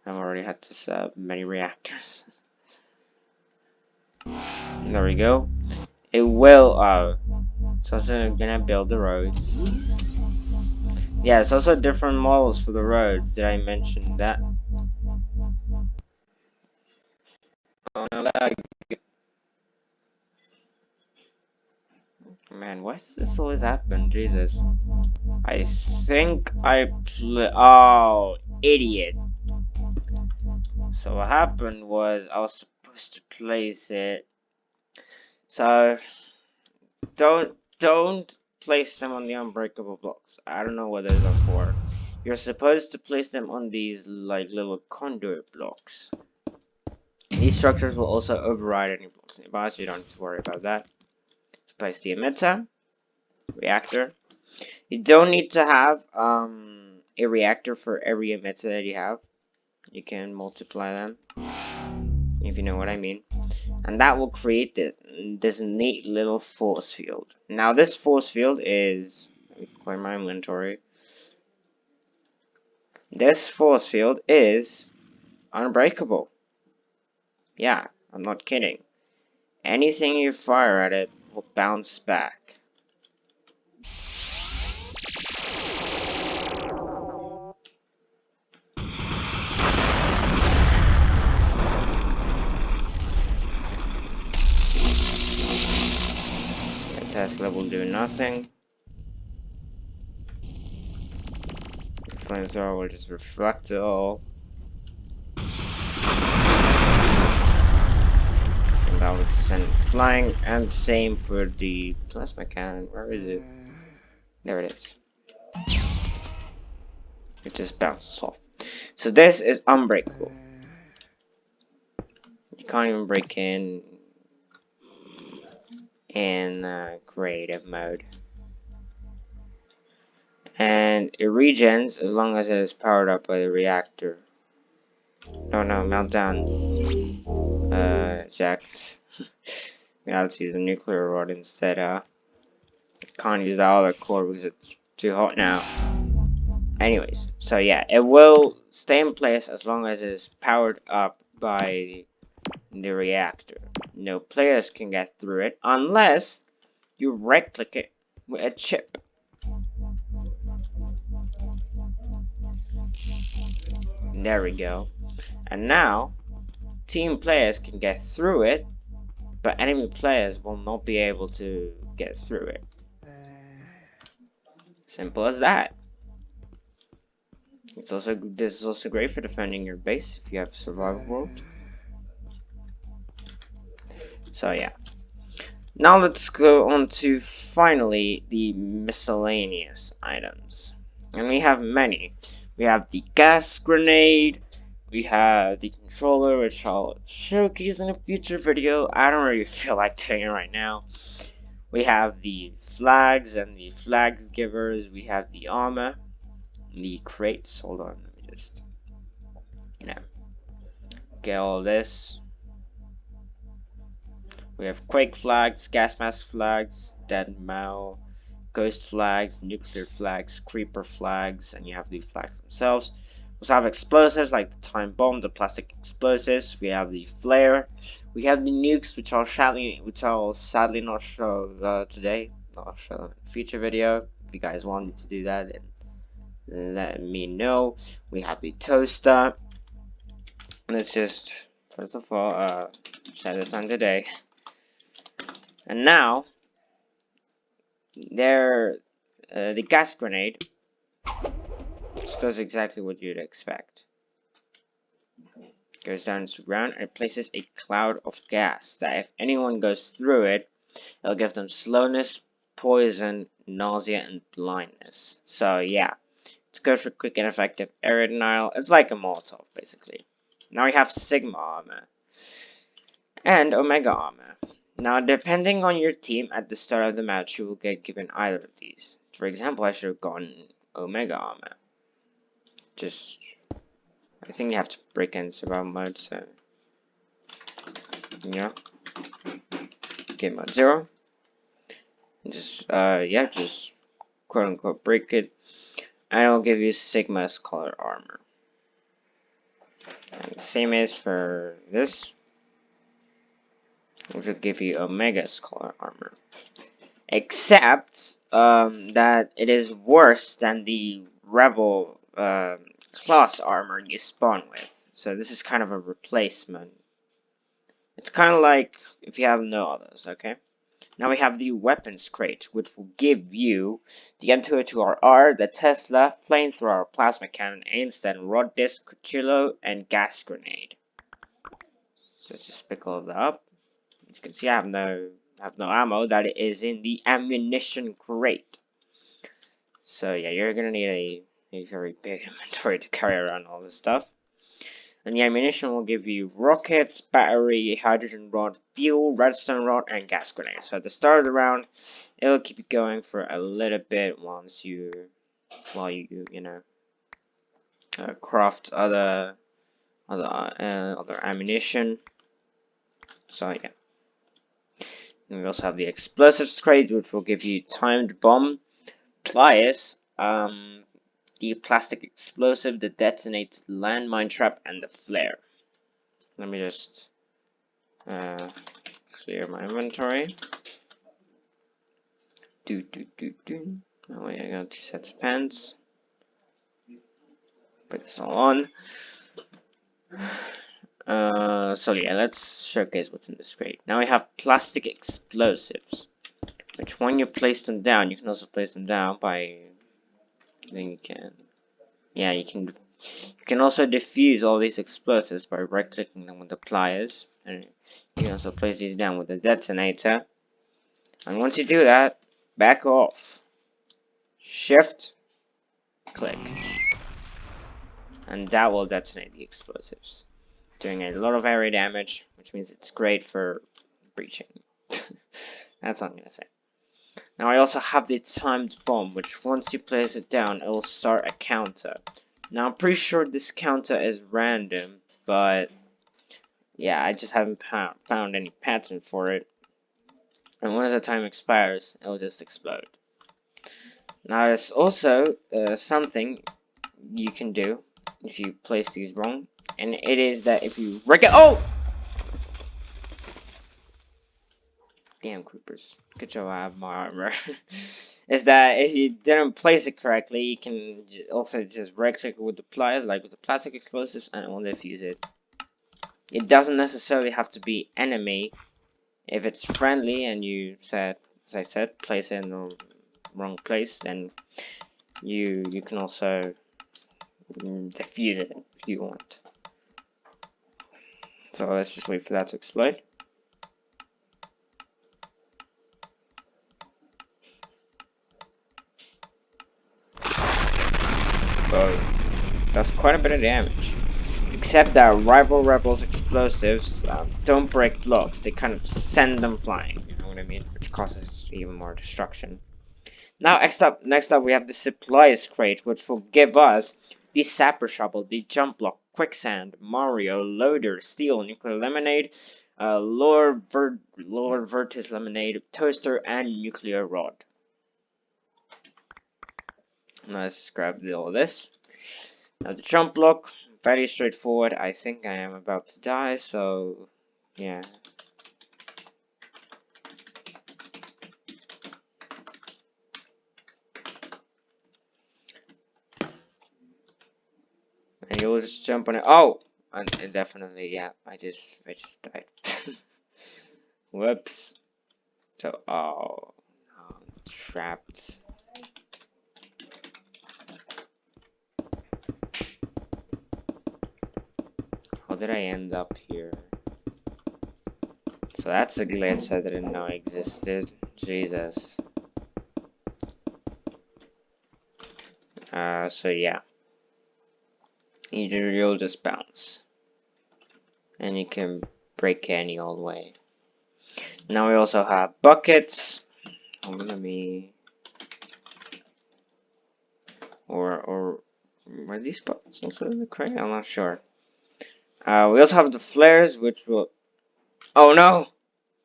I've already had this many reactors. There we go. It will, it's also gonna build the roads. Yeah, it's also different models for the roads. Did I mention that? Oh no, lag. Man, why does this always happen? Jesus. I think oh, idiot. So what happened was I was supposed to place it. So don't place them on the unbreakable blocks. I don't know what those are for. You're supposed to place them on these like little conduit blocks. These structures will also override any blocks nearby, so you don't have to worry about that. Place the emitter, reactor. You don't need to have a reactor for every emitter that you have. You can multiply them, if you know what I mean. And that will create this neat little force field. Now this force field is, let me clear my inventory. This force field is unbreakable. Yeah, I'm not kidding. Anything you fire at it will bounce back. The Tesla will do nothing. The flamethrower will just reflect it all. And that will send it flying, and same for the plasma cannon. Where is it? There it is. It just bounces off. So this is unbreakable. You can't even break in creative mode. And it regens as long as it is powered up by the reactor. Oh no, meltdown. Eject. We have to use a nuclear rod instead, Can't use that other core because it's too hot now. Anyways, so yeah, it will stay in place as long as it is powered up by the reactor. No players can get through it unless you right click it with a chip. There we go. And now, team players can get through it, but enemy players will not be able to get through it. Simple as that. This is also great for defending your base if you have a survival world. So yeah. Now let's go on to finally the miscellaneous items. And we have many. We have the gas grenade, we have the controller, which I'll showcase in a future video. I don't really feel like doing it right now. We have the flags and the flag givers, we have the armor, the crates. Hold on, let me just, get all this. We have quake flags, gas mask flags, dead Mao, ghost flags, nuclear flags, creeper flags, and you have the flags themselves. We also have explosives like the time bomb, the plastic explosives. We have the flare. We have the nukes, which I'll sadly not show today. I'll show them in a future video. If you guys want me to do that, then let me know. We have the toaster. Let's just first of all set it on today. And now, the gas grenade does exactly what you'd expect. Goes down to the ground and it places a cloud of gas that if anyone goes through it, it'll give them slowness, poison, nausea, and blindness. So yeah, it's good for quick and effective area denial. It's like a Molotov, basically. Now we have Sigma armor and Omega armor. Now, depending on your team at the start of the match, you will get given either of these. For example, I should have gotten Omega armor. Just I think you have to break in survival mode, so yeah. Game mode 0. And just yeah, just quote unquote break it. And it'll give you Sigma's color armor. And the same is for this, which will give you Omega's color armor. Except that it is worse than the Rebel class armor you spawn with. So this is kind of a replacement. It's kind of like if you have no others, okay? Now we have the weapons crate, which will give you the M202RR, the Tesla, flamethrower, plasma cannon, instant, rod disc, cuchillo, and gas grenade. So let's just pick all of that up. As you can see, I have no ammo. That is in the ammunition crate. So yeah, you're gonna need a very big inventory to carry around all this stuff. And the ammunition will give you rockets, battery, hydrogen rod, fuel, redstone rod, and gas grenade. So at the start of the round, it will keep you going for a little bit while you know craft other ammunition. So yeah. And we also have the explosives crate, which will give you timed bomb, pliers, the plastic explosive that detonates the landmine trap, and the flare. Let me just clear my inventory. Oh wait, I got 2 sets of pants. Put this all on. So yeah, let's showcase what's in this crate. Now we have plastic explosives, which when you place them down, you can also place them down by, I think you can also defuse all these explosives by right-clicking them with the pliers, and you can also place these down with the detonator. And once you do that, back off, shift, click, and that will detonate the explosives, doing a lot of area damage, which means it's great for breaching. That's all I'm gonna say. Now I also have the timed bomb, which once you place it down, it will start a counter. Now I'm pretty sure this counter is random, but yeah, I just haven't found any pattern for it. And once the time expires, it will just explode. Now there's also something you can do if you place these wrong, and it is that if you oh! Damn creepers. Good job, I have my armor. Is that if you didn't place it correctly, you can also just right-click with the pliers, like with the plastic explosives, and it will defuse it. It doesn't necessarily have to be enemy. If it's friendly and you said, as I said, place it in the wrong place, then you can also defuse it if you want. So let's just wait for that to explode. So that's quite a bit of damage. Except that rival rebels explosives don't break blocks; they kind of send them flying. You know what I mean? Which causes even more destruction. Now, next up, we have the supplies crate, which will give us the sapper shovel, the jump block, quicksand, Mario, loader, steel, nuclear lemonade, Lord Vertis lemonade, toaster, and nuclear rod. Now let's just grab all this. Now the jump block, very straightforward. I think I am about to die, so yeah. And you'll just jump on it. Oh, and definitely, yeah. I just died. Whoops. So, oh, I'm trapped. How did I end up here? So that's a glitch I didn't know existed. Jesus. So yeah. You'll just bounce. And you can break any old way. Now we also have buckets. Let me... Or Were these buttons included in the crate? I'm not sure. We also have the flares, which will... Oh no!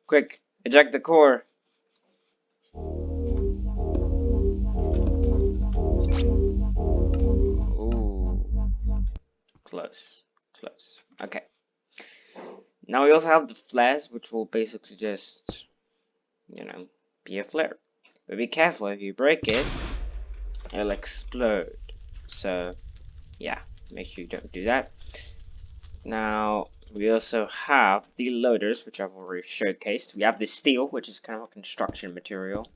Quick, eject the core. Ooh. Close. Close. Okay. Now we also have the flares, which will basically just, you know, be a flare. But be careful, if you break it, it'll explode. So, yeah, make sure you don't do that. Now, we also have the loaders, which I've already showcased. We have the steel, which is kind of a construction material.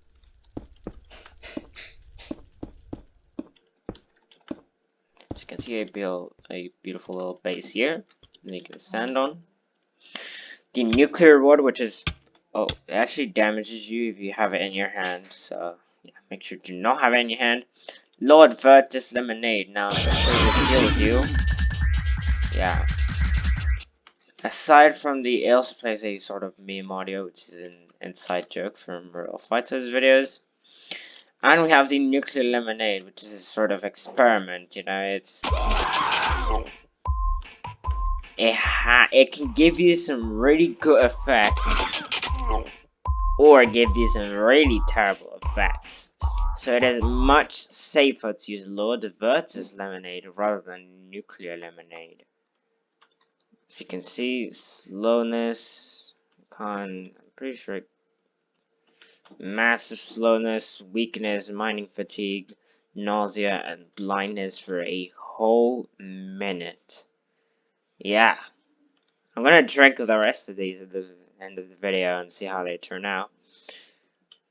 As you can see, I built a beautiful little base here that you can stand on. The nuclear rod, which is... Oh, it actually damages you if you have it in your hand, so yeah, make sure to not have it in your hand. Lord Vertus Lemonade. Now, I'm sure this heals you. Yeah. Aside from the, it also plays a sort of meme audio, which is an inside joke from Rodol Phito's videos. And we have the nuclear lemonade, which is a sort of experiment, you know, it can give you some really good effects, or give you some really terrible effects. So it is much safer to use Lord Vertus lemonade rather than nuclear lemonade. As you can see, slowness, I'm pretty sure, massive slowness, weakness, mining fatigue, nausea, and blindness for a whole minute. Yeah. I'm gonna drink the rest of these at the end of the video and see how they turn out.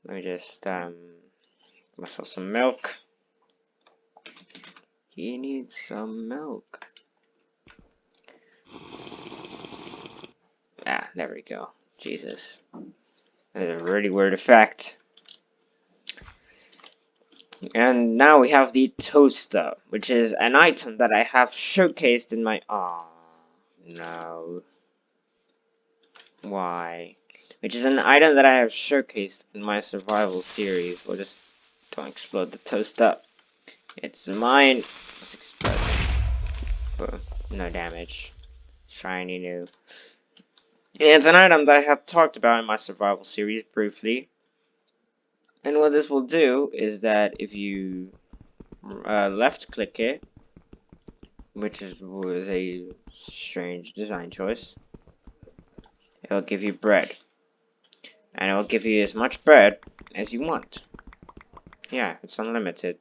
Let me just, myself some milk. He needs some milk. Ah, there we go. Jesus. That is a really weird effect. And now we have the toaster, which is an item that I have showcased in my... Aw, no. Why? Which is an item that I have showcased in my survival series. We'll just don't explode the toaster. It's mine. Let's explode. Boom. No damage. Shiny new. It's an item that I have talked about in my survival series briefly. And what this will do is that if you left click it, which was a strange design choice, it'll give you bread. And it'll give you as much bread as you want. Yeah, it's unlimited.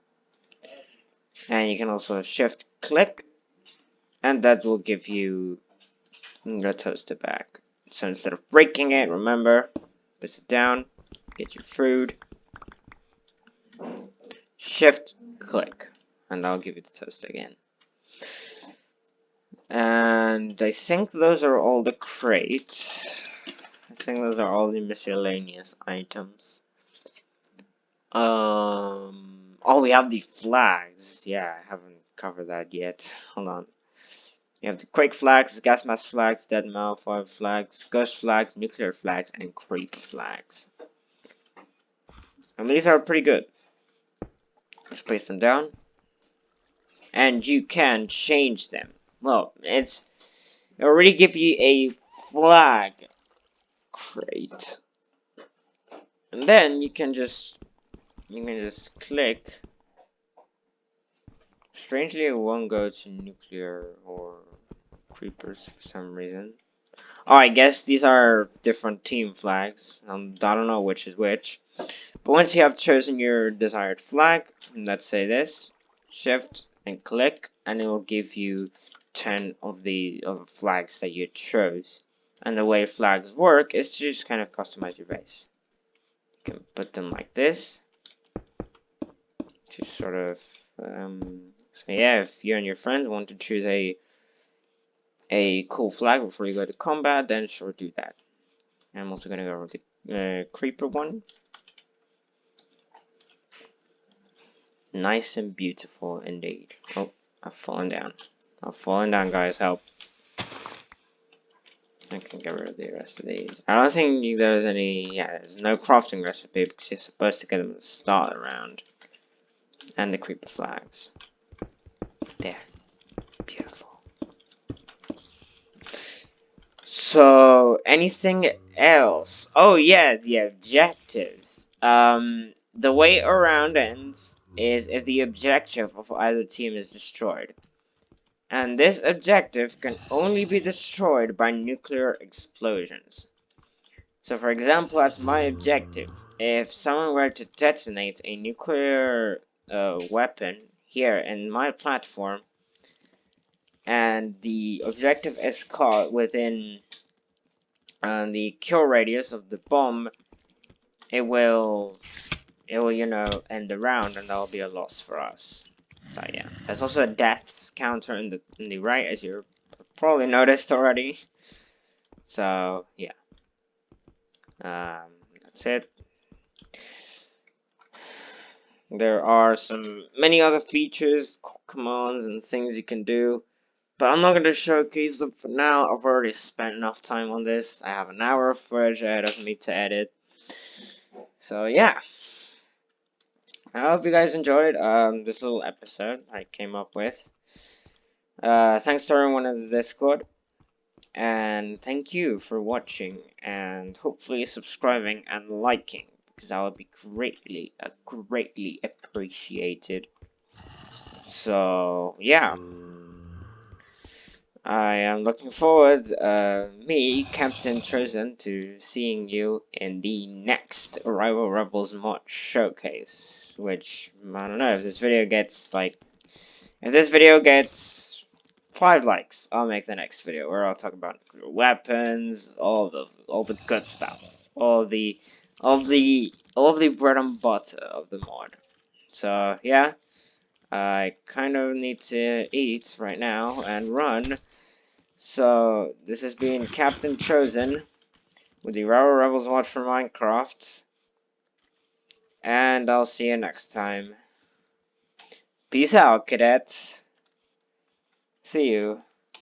And you can also shift click, and that will give you the toaster back. So instead of breaking it, remember, press it down, get your food, shift click, and that'll give you the toaster again. And I think those are all the crates. I think those are all the miscellaneous items. Oh, we have the flags. Yeah, I haven't covered that yet. Hold on. You have the quake flags, gas mask flags, dead mouse, fire flags, ghost flags, nuclear flags, and creeper flags. And these are pretty good. Just place them down. And you can change them. Well, it already give you a flag crate. And then you can just click. Strangely, it won't go to nuclear or creepers for some reason. Oh, I guess these are different team flags. I don't know which is which. But once you have chosen your desired flag, let's say this, shift and click, and it will give you 10 of the flags that you chose. And the way flags work is to just kind of customize your base. You can put them like this. To sort of, so yeah, if you and your friends want to choose a cool flag before you go to combat, then sure do that. I'm also gonna go with the creeper one. Nice and beautiful indeed. Oh, I've fallen down. I've fallen down, guys. Help. I can get rid of the rest of these. I don't think there's any... Yeah, there's no crafting recipe because you're supposed to get them at the start of the round. And the creeper flags. There. Beautiful. So, anything else? Oh yeah, the objectives. The way around ends is if the objective of either team is destroyed. And this objective can only be destroyed by nuclear explosions. So for example, that's my objective. If someone were to detonate a nuclear weapon here in my platform, and the objective is caught within the kill radius of the bomb, it will, end the round, and that'll be a loss for us. So yeah, there's also a deaths counter in the right, as you probably noticed already. So yeah, that's it. There are many other features, commands, and things you can do, but I'm not going to showcase them for now. I've already spent enough time on this. I have an hour of footage ahead of me to edit. So yeah, I hope you guys enjoyed this little episode I came up with. Thanks to everyone in the Discord, and thank you for watching, and hopefully subscribing and liking, because that would be greatly appreciated. So yeah, I am looking forward, me, Captain Chosen, to seeing you in the next Rival Rebels mod showcase. Which, I don't know, if this video gets, if this video gets 5 likes, I'll make the next video where I'll talk about nuclear weapons, all the good stuff, all the bread and butter of the mod. So yeah, I kind of need to eat right now and run. So this has been Captain Chosen with the Rival Rebels mod for Minecraft, and I'll see you next time. Peace out, cadets. See you.